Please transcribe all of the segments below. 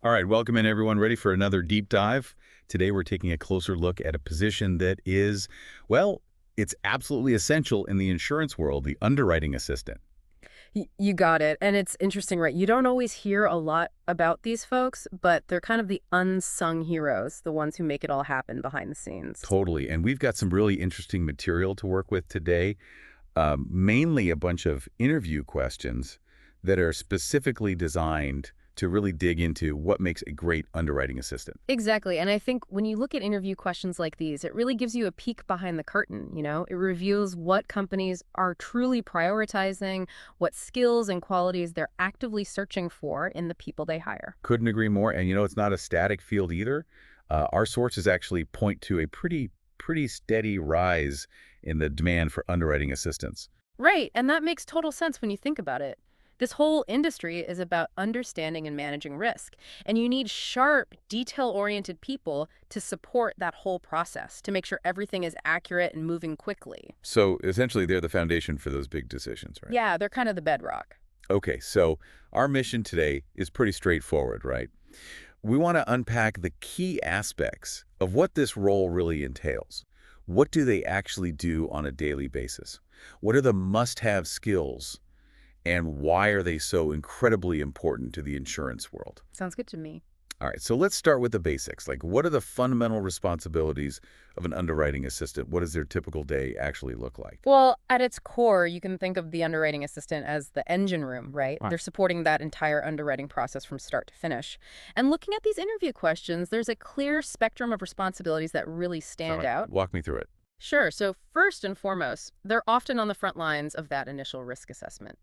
All right, welcome in everyone. Ready for another deep dive? Today we're taking a closer look at a position that is, well, it's absolutely essential in the insurance world, the underwriting assistant. You got it. And it's interesting, right? You don't always hear a lot about these folks, but they're kind of the unsung heroes, the ones who make it all happen behind the scenes. Totally. And we've got some really interesting material to work with today, mainly a bunch of interview questions that are specifically designed to really dig into what makes a great underwriting assistant. Exactly. And I think when you look at interview questions like these, it really gives you a peek behind the curtain, you know? It reveals what companies are truly prioritizing, what skills and qualities they're actively searching for in the people they hire. Couldn't agree more. And it's not a static field either. Our sources actually point to a pretty steady rise in the demand for underwriting assistance. Right. And that makes total sense when you think about it. This whole industry is about understanding and managing risk. And you need sharp, detail-oriented people to support that whole process, to make sure everything is accurate and moving quickly. So essentially, they're the foundation for those big decisions, right? Yeah, they're kind of the bedrock. Okay, so our mission today is pretty straightforward, right? We want to unpack the key aspects of what this role really entails. What do they actually do on a daily basis? What are the must-have skills? And why are they so incredibly important to the insurance world? Sounds good to me. All right, so let's start with the basics. Like, what are the fundamental responsibilities of an underwriting assistant? What does their typical day actually look like? Well, at its core, you can think of the underwriting assistant as the engine room, right? Right. They're supporting that entire underwriting process from start to finish. And looking at these interview questions, there's a clear spectrum of responsibilities that really All stand right, out. walk me through it. Sure. So, first and foremost, they're often on the front lines of that initial risk assessment.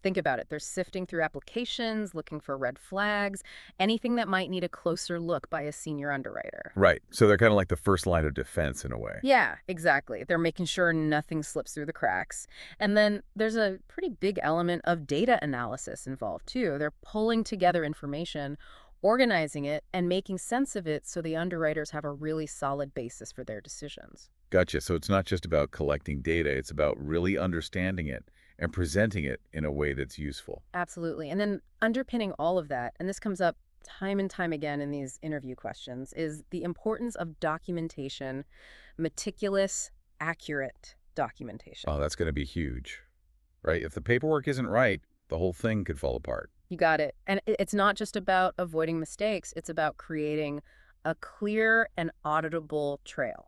Think about it. They're sifting through applications, looking for red flags, anything that might need a closer look by a senior underwriter. Right, so they're kind of like the first line of defense in a way. Yeah, exactly. They're making sure nothing slips through the cracks. And then there's a pretty big element of data analysis involved, too. They're pulling together information, organizing it, and making sense of it so the underwriters have a really solid basis for their decisions. Gotcha. So it's not just about collecting data, it's about really understanding it and presenting it in a way that's useful. Absolutely. And then underpinning all of that, and this comes up time and time again in these interview questions, is the importance of documentation, meticulous, accurate documentation. Oh, that's going to be huge, right? If the paperwork isn't right, the whole thing could fall apart. You got it. And it's not just about avoiding mistakes, it's about creating a clear and auditable trail,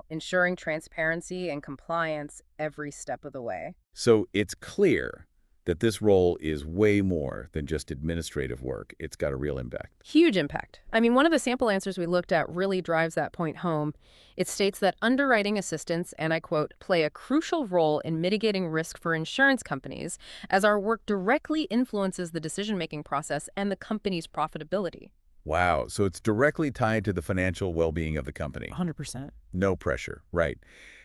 ensuring transparency and compliance every step of the way. So it's clear that this role is way more than just administrative work. It's got a real impact. Huge impact. I mean, one of the sample answers we looked at really drives that point home. It states that underwriting assistants, and I quote, play a crucial role in mitigating risk for insurance companies as our work directly influences the decision-making process and the company's profitability. Wow. So it's directly tied to the financial well-being of the company. 100%. No pressure. Right.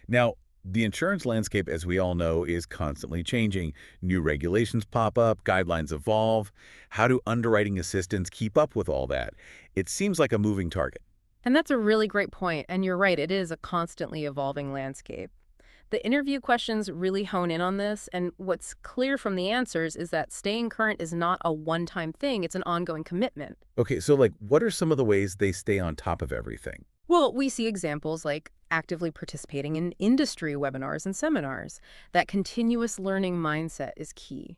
Now, the insurance landscape, as we all know, is constantly changing. New regulations pop up, guidelines evolve. How do underwriting assistants keep up with all that? It seems like a moving target. And that's a really great point. And you're right, it is a constantly evolving landscape. The interview questions really hone in on this, and what's clear from the answers is that staying current is not a one-time thing, it's an ongoing commitment. Okay, so like, what are some of the ways they stay on top of everything? Well, we see examples like actively participating in industry webinars and seminars. That continuous learning mindset is key.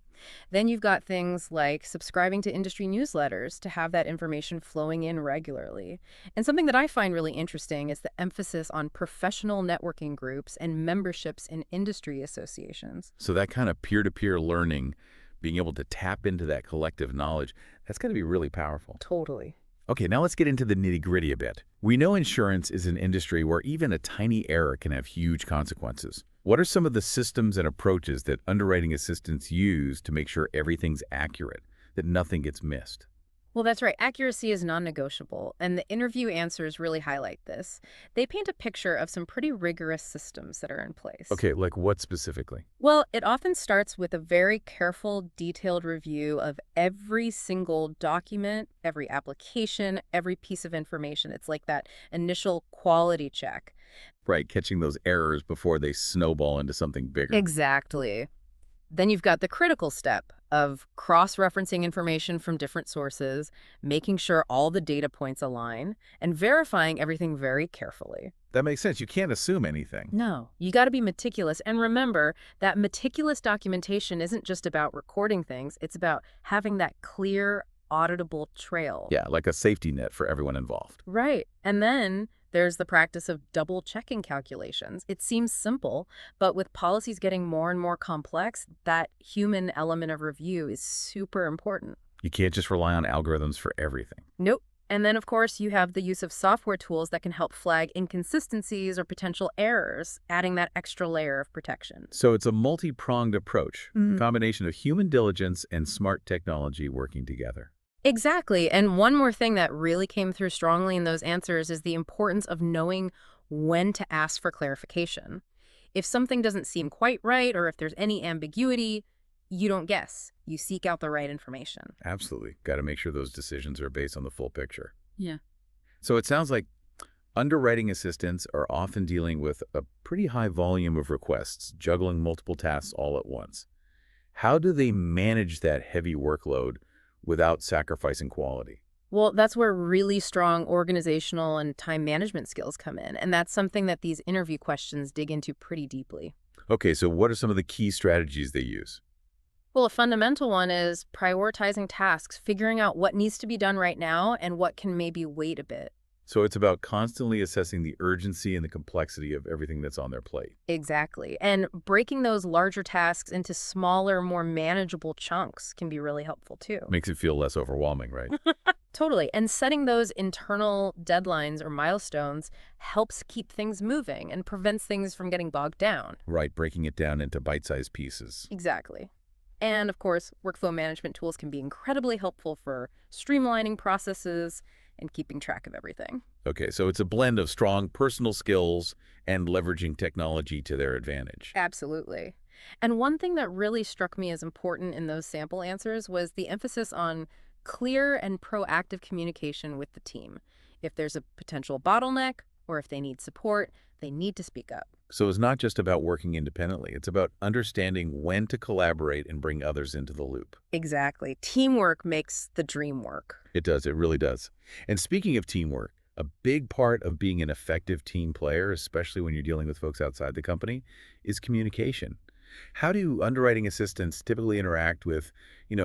Then you've got things like subscribing to industry newsletters to have that information flowing in regularly. And something that I find really interesting is the emphasis on professional networking groups and memberships in industry associations. So that kind of peer-to-peer learning, being able to tap into that collective knowledge, that's got to be really powerful. Totally. Okay, now let's get into the nitty-gritty a bit. We know insurance is an industry where even a tiny error can have huge consequences. What are some of the systems and approaches that underwriting assistants use to make sure everything's accurate, that nothing gets missed? Well, that's right. Accuracy is non-negotiable, and the interview answers really highlight this. They paint a picture of some pretty rigorous systems that are in place. Okay, like what specifically? Well, it often starts with a very careful, detailed review of every single document, every application, every piece of information. It's like that initial quality check. Right, catching those errors before they snowball into something bigger. Exactly. Then you've got the critical step, of cross-referencing information from different sources, making sure all the data points align, and verifying everything very carefully. That makes sense. You can't assume anything. No, you got to be meticulous. And remember that meticulous documentation isn't just about recording things, it's about having that clear, auditable trail. Yeah, like a safety net for everyone involved. Right. And then there's the practice of double checking calculations. It seems simple, but with policies getting more and more complex, that human element of review is super important. You can't just rely on algorithms for everything. Nope. And then, of course, you have the use of software tools that can help flag inconsistencies or potential errors, adding that extra layer of protection. So it's a multi-pronged approach, combination of human diligence and smart technology working together. Exactly. And one more thing that really came through strongly in those answers is the importance of knowing when to ask for clarification. If something doesn't seem quite right or if there's any ambiguity, you don't guess. You seek out the right information. Absolutely. Got to make sure those decisions are based on the full picture. Yeah. So it sounds like underwriting assistants are often dealing with a pretty high volume of requests, juggling multiple tasks all at once. How do they manage that heavy workload without sacrificing quality? Well, that's where really strong organizational and time management skills come in. And that's something that these interview questions dig into pretty deeply. Okay, so what are some of the key strategies they use? Well, a fundamental one is prioritizing tasks, figuring out what needs to be done right now and what can maybe wait a bit. So it's about constantly assessing the urgency and the complexity of everything that's on their plate. Exactly. And breaking those larger tasks into smaller, more manageable chunks can be really helpful too. Makes it feel less overwhelming, right? Totally. And setting those internal deadlines or milestones helps keep things moving and prevents things from getting bogged down. Right, breaking it down into bite-sized pieces. Exactly. And of course, workflow management tools can be incredibly helpful for streamlining processes and keeping track of everything. Okay, so it's a blend of strong personal skills and leveraging technology to their advantage. Absolutely. And one thing that really struck me as important in those sample answers was the emphasis on clear and proactive communication with the team. If there's a potential bottleneck or if they need support, they need to speak up. So it's not just about working independently. It's about understanding when to collaborate and bring others into the loop. Exactly. Teamwork makes the dream work. It does. It really does. And speaking of teamwork, a big part of being an effective team player, especially when you're dealing with folks outside the company, is communication. How do underwriting assistants typically interact with,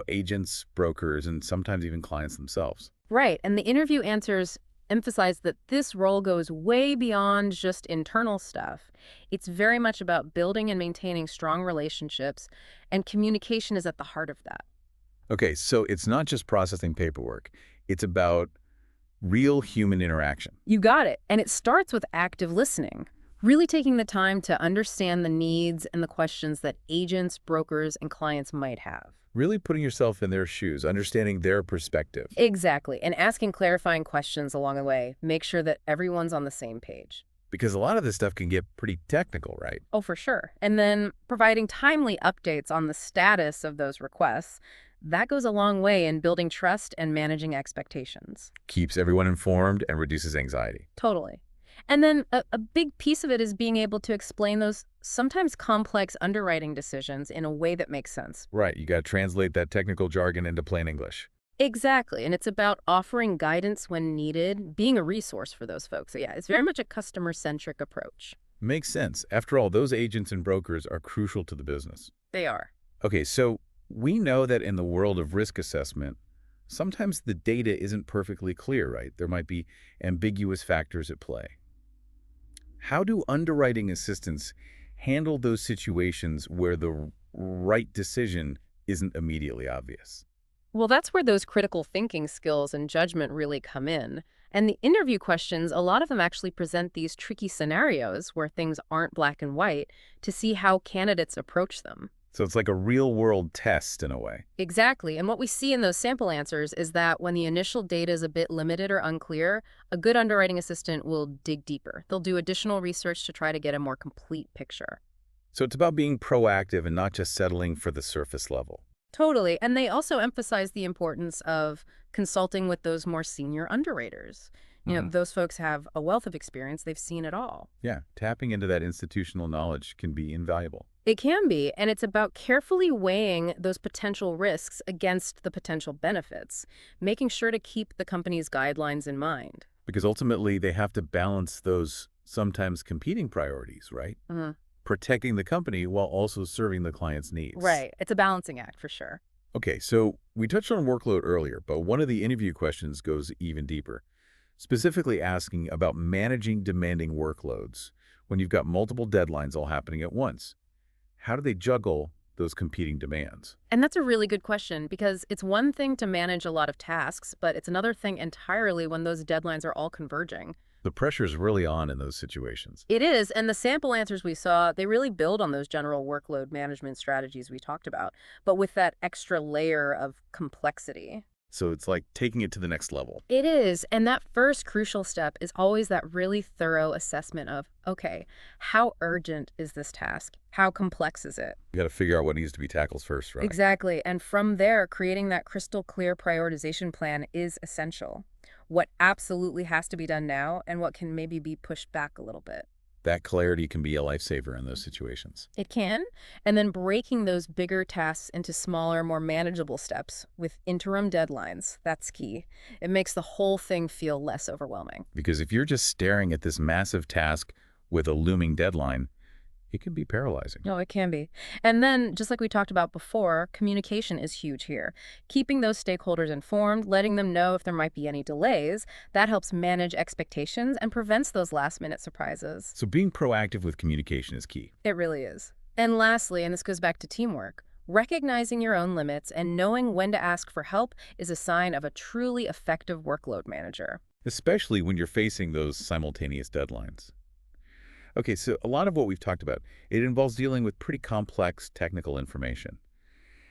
agents, brokers, and sometimes even clients themselves? Right. And the interview answers emphasize that this role goes way beyond just internal stuff. It's very much about building and maintaining strong relationships, and communication is at the heart of that. Okay, so it's not just processing paperwork. It's about real human interaction. You got it. And it starts with active listening, really taking the time to understand the needs and the questions that agents, brokers, and clients might have. Really putting yourself in their shoes, understanding their perspective. Exactly. And asking clarifying questions along the way. Make sure that everyone's on the same page. Because a lot of this stuff can get pretty technical, right? Oh, for sure. And then providing timely updates on the status of those requests. That goes a long way in building trust and managing expectations. Keeps everyone informed and reduces anxiety. Totally. And then a big piece of it is being able to explain those sometimes complex underwriting decisions in a way that makes sense. Right, you got to translate that technical jargon into plain English. Exactly. And it's about offering guidance when needed, being a resource for those folks. So yeah, it's very much a customer-centric approach. Makes sense. After all, those agents and brokers are crucial to the business. They are. Okay, so we know that in the world of risk assessment, sometimes the data isn't perfectly clear, right? There might be ambiguous factors at play. How do underwriting assistants handle those situations where the right decision isn't immediately obvious? Well, that's where those critical thinking skills and judgment really come in. And the interview questions, a lot of them actually present these tricky scenarios where things aren't black and white to see how candidates approach them. So it's like a real-world test in a way. Exactly. And what we see in those sample answers is that when the initial data is a bit limited or unclear, a good underwriting assistant will dig deeper. They'll do additional research to try to get a more complete picture. So it's about being proactive and not just settling for the surface level. Totally. And they also emphasize the importance of consulting with those more senior underwriters. Those folks have a wealth of experience. They've seen it all. Yeah, tapping into that institutional knowledge can be invaluable. It can be, and it's about carefully weighing those potential risks against the potential benefits, making sure to keep the company's guidelines in mind. Because ultimately they have to balance those sometimes competing priorities, right? Uh-huh. Protecting the company while also serving the client's needs. Right. It's a balancing act for sure. Okay, so we touched on workload earlier, but one of the interview questions goes even deeper, specifically asking about managing demanding workloads when you've got multiple deadlines all happening at once. How do they juggle those competing demands? And that's a really good question because it's one thing to manage a lot of tasks, but it's another thing entirely when those deadlines are all converging. The pressure's really on in those situations. It is, and the sample answers we saw, they really build on those general workload management strategies we talked about, but with that extra layer of complexity. So it's like taking it to the next level. It is, and that first crucial step is always that really thorough assessment of, okay, how urgent is this task? How complex is it? You got to figure out what needs to be tackled first, right? Exactly, and from there, creating that crystal clear prioritization plan is essential. What absolutely has to be done now and what can maybe be pushed back a little bit. That clarity can be a lifesaver in those situations. It can. And then breaking those bigger tasks into smaller, more manageable steps with interim deadlines. That's key. It makes the whole thing feel less overwhelming. Because if you're just staring at this massive task with a looming deadline, it can be paralyzing. Oh, it can be. And then, just like we talked about before, communication is huge here. Keeping those stakeholders informed, letting them know if there might be any delays, that helps manage expectations and prevents those last-minute surprises. So being proactive with communication is key, It really is. And lastly, and this goes back to teamwork, recognizing your own limits and knowing when to ask for help is a sign of a truly effective workload manager. especially when you're facing those simultaneous deadlines. Okay, so a lot of what we've talked about, it involves dealing with pretty complex technical information.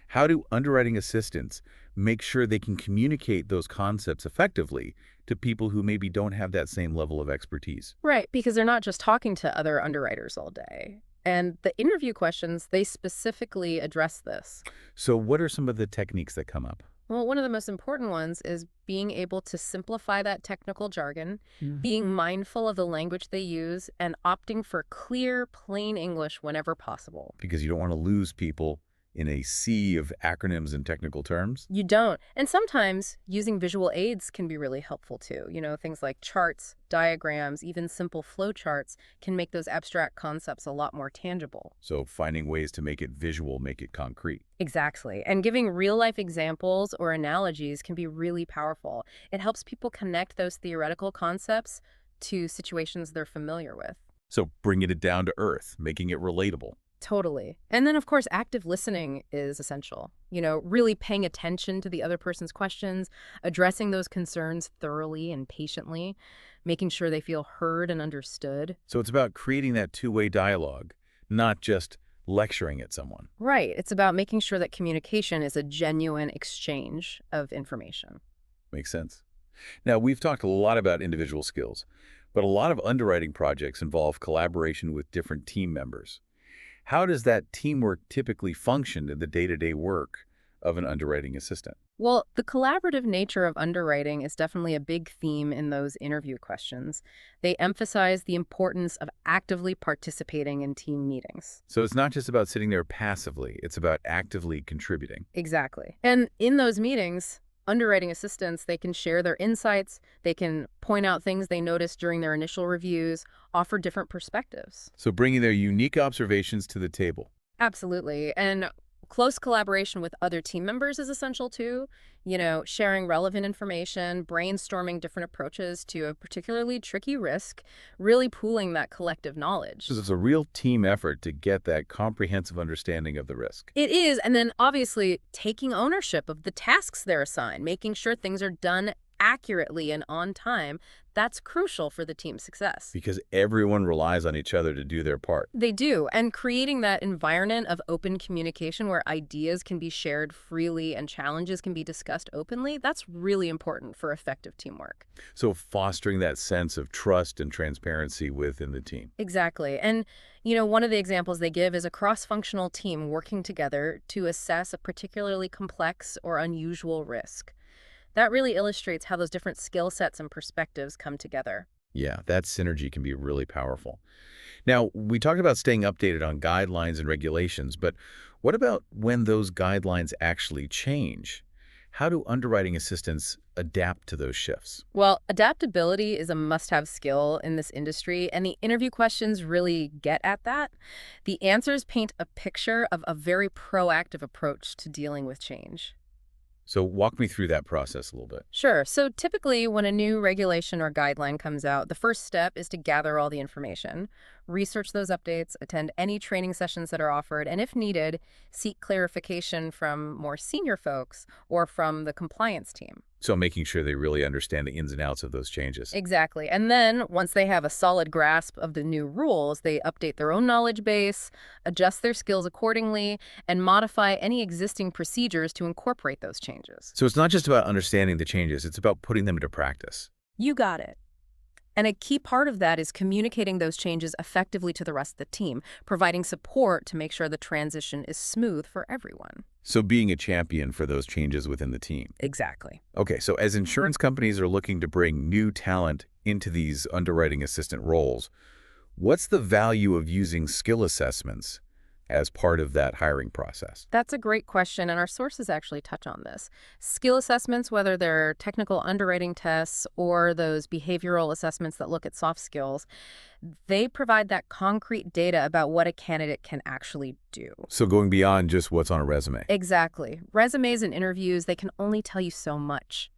How do underwriting assistants make sure they can communicate those concepts effectively to people who maybe don't have that same level of expertise? Right, because they're not just talking to other underwriters all day. And the interview questions, they specifically address this. So what are some of the techniques that come up? Well, one of the most important ones is being able to simplify that technical jargon, being mindful of the language they use, and opting for clear, plain English whenever possible. Because you don't want to lose people in a sea of acronyms and technical terms. You don't. And sometimes using visual aids can be really helpful too. Things like charts, diagrams, even simple flow charts can make those abstract concepts a lot more tangible. So finding ways to make it visual, make it concrete. Exactly. And giving real-life examples or analogies can be really powerful. It helps people connect those theoretical concepts to situations they're familiar with. So bringing it down to earth, making it relatable. Totally. And then, of course, active listening is essential. Really paying attention to the other person's questions, addressing those concerns thoroughly and patiently, making sure they feel heard and understood. So it's about creating that two-way dialogue, not just lecturing at someone. Right. It's about making sure that communication is a genuine exchange of information. Makes sense. Now, we've talked a lot about individual skills, but a lot of underwriting projects involve collaboration with different team members. How does that teamwork typically function in the day-to-day work of an underwriting assistant? Well, the collaborative nature of underwriting is definitely a big theme in those interview questions. They emphasize the importance of actively participating in team meetings. So it's not just about sitting there passively, it's about actively contributing. Exactly. And in those meetings, underwriting assistants, they can share their insights, they can point out things they noticed during their initial reviews, offer different perspectives. So bringing their unique observations to the table. Absolutely. And close collaboration with other team members is essential too. Sharing relevant information, brainstorming different approaches to a particularly tricky risk, really pooling that collective knowledge. So it's a real team effort to get that comprehensive understanding of the risk. It is, and then obviously taking ownership of the tasks they're assigned, making sure things are done accurately and on time, that's crucial for the team's success. Because everyone relies on each other to do their part. They do, and creating that environment of open communication where ideas can be shared freely and challenges can be discussed openly, that's really important for effective teamwork. So fostering that sense of trust and transparency within the team. Exactly. And, one of the examples they give is a cross-functional team working together to assess a particularly complex or unusual risk. That really illustrates how those different skill sets and perspectives come together. Yeah, that synergy can be really powerful. Now, we talked about staying updated on guidelines and regulations, but what about when those guidelines actually change? How do underwriting assistants adapt to those shifts? Well, adaptability is a must-have skill in this industry, and the interview questions really get at that. The answers paint a picture of a very proactive approach to dealing with change. So walk me through that process a little bit. Sure. So typically, when a new regulation or guideline comes out, the first step is to gather all the information, research those updates, attend any training sessions that are offered, and if needed, seek clarification from more senior folks or from the compliance team. So making sure they really understand the ins and outs of those changes. Exactly. And then once they have a solid grasp of the new rules, they update their own knowledge base, adjust their skills accordingly, and modify any existing procedures to incorporate those changes. So it's not just about understanding the changes, it's about putting them into practice. You got it. And a key part of that is communicating those changes effectively to the rest of the team, providing support to make sure the transition is smooth for everyone. So being a champion for those changes within the team. Exactly. Okay, so as insurance companies are looking to bring new talent into these underwriting assistant roles, what's the value of using skill assessments as part of that hiring process? That's a great question, and our sources actually touch on this. Skill assessments, whether they're technical underwriting tests or those behavioral assessments that look at soft skills, they provide that concrete data about what a candidate can actually do. So going beyond just what's on a resume. Exactly. Resumes and interviews, they can only tell you so much.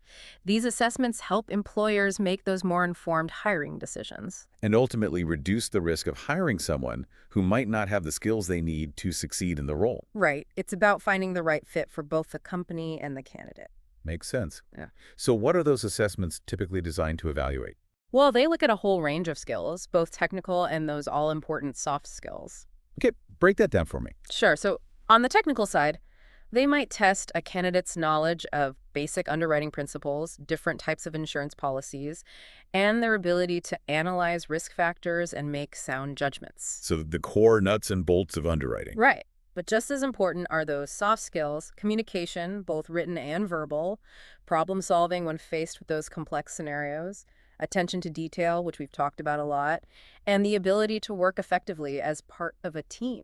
These assessments help employers make those more informed hiring decisions. And ultimately reduce the risk of hiring someone who might not have the skills they need to succeed in the role. Right. It's about finding the right fit for both the company and the candidate. Makes sense. Yeah. So what are those assessments typically designed to evaluate? Well, they look at a whole range of skills, both technical and those all-important soft skills. Okay, break that down for me. Sure. So on the technical side, they might test a candidate's knowledge of basic underwriting principles, different types of insurance policies, and their ability to analyze risk factors and make sound judgments. So the core nuts and bolts of underwriting. Right. But just as important are those soft skills, communication, both written and verbal, problem solving when faced with those complex scenarios, attention to detail, which we've talked about a lot, and the ability to work effectively as part of a team.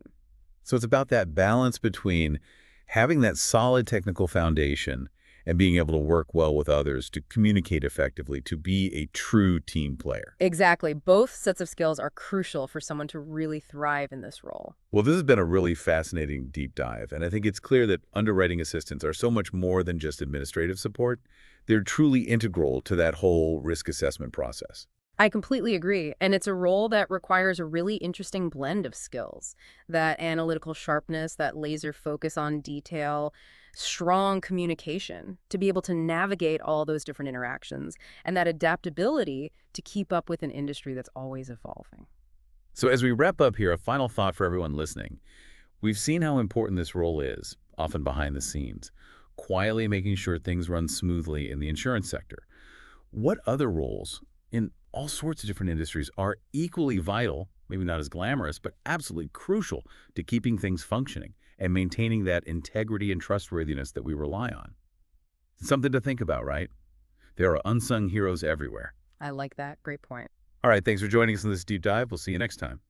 So it's about that balance between having that solid technical foundation and being able to work well with others, to communicate effectively, to be a true team player. Exactly. Both sets of skills are crucial for someone to really thrive in this role. Well, this has been a really fascinating deep dive, and I think it's clear that underwriting assistants are so much more than just administrative support. They're truly integral to that whole risk assessment process. I completely agree. And it's a role that requires a really interesting blend of skills. That analytical sharpness, that laser focus on detail, strong communication to be able to navigate all those different interactions, and that adaptability to keep up with an industry that's always evolving. So as we wrap up here, a final thought for everyone listening. We've seen how important this role is, often behind the scenes, quietly making sure things run smoothly in the insurance sector. What other roles in all sorts of different industries are equally vital, maybe not as glamorous, but absolutely crucial to keeping things functioning and maintaining that integrity and trustworthiness that we rely on? It's something to think about, right? There are unsung heroes everywhere. I like that. Great point. All right, thanks for joining us in this deep dive. We'll see you next time.